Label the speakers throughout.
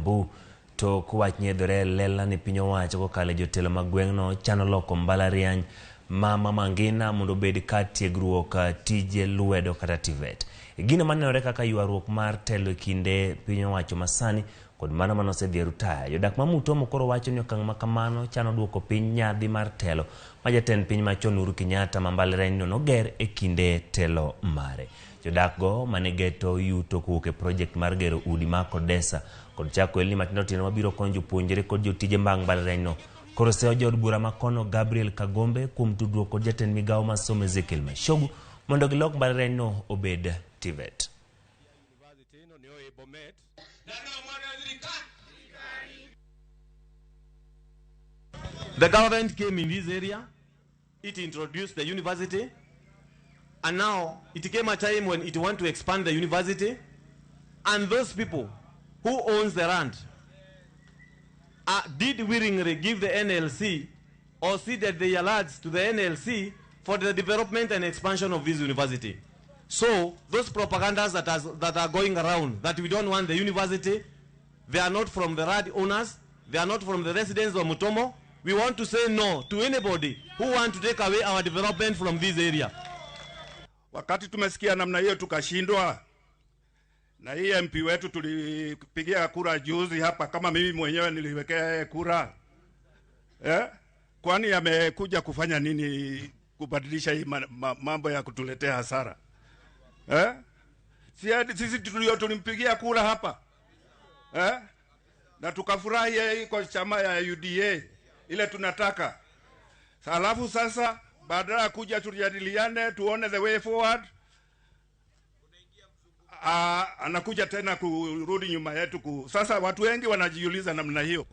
Speaker 1: Kiambu to kuwach nyedore lela ni pinyo wacho kokale jotelo magweng'no chano loko mbalariany mama Ngina mondo bed ka tiegruok tije lwedo kata tivet. Gino manenore kaka ywaruok mar telo kinde pinyo wacho masani kod mano manosedhi rutaya. Jodak mamutomo koro wacho ni okang' makamano chano duoko piny nyadhi mar telo ma jatend piny machon Uhuru Kenyatta ma mbalariany no noger e kinde telo mare. Jodak go manegeto yuto kuke project mar gero udi ma Kodesa kod chako elni matindo tindo mabiro konyo jopuonjre kod jotije mbang' mbalariany no. Koro seo jod bura makono Gabriel Kagombe kuom tudruok kod jatend Migago masomo Ezekiel Mashogu mondo gilok mbalariany no obed tivet.
Speaker 2: The government came in this area, it introduced the university, and now it came a time when it want to expand the university, and those people who owns the land did willingly give the NLC or ceded their lands to the NLC for the development and expansion of this university. So those propagandas that are going around that we don't want the university, they are not from the land owners, they are not from the residents of Mutomo. We want to say no to anybody who want to take away our development from this area.
Speaker 3: Wakati tumesikia namna hiyo tukashindwa, na hii MP wetu tulipigia kura juzi hapa, kama mimi mwenyewe niliwekea kura. Kwani amekuja kufanya nini kubadilisha hii mambo ya kutuletea hasara? Sisi tulimpigia kura hapa. Na tukafurahi kwa chama ya UDA ile tunataka. Alafu sasa badala ya kuja tujadiliane tuone the way forward, anakuja tena kurudi nyuma yetu. Sasa watu wengi wanajiuliza namna hiyo.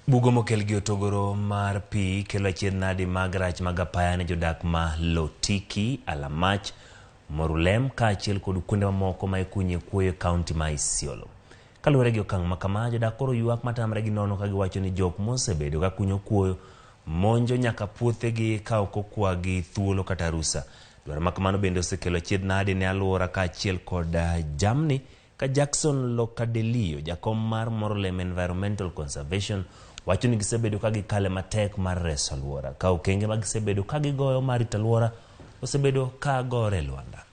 Speaker 1: Bugo mokel gi otogoro mar pi kelo achiedh nadi mag rach mag apaya ne jodak ma Lotiki, Alamach, Morulem kaachiel kod kuonde mamoko ma ikunye kuoyo kaunti ma Isiolo. Kaluwore gi okang' makama, jodak koro ywak matamre gi nono ka giwacho ni jok mosebedo ka kunyo kuoyo monjo nyaka puothegi ka ok okwagi thuolo kata rusa. Dwaro makamano bende osekelo achiedh nadi ne alwora kaachiel kod jamni ka Jackson Lokadelio, jakom mar Morulem Environmental Conservation, wacho ni gisebedo ka gikale matek mar reso alwora ka okenge ma gisebedo ka gigoyo mar rito alwora osebedo ka gore lwanda.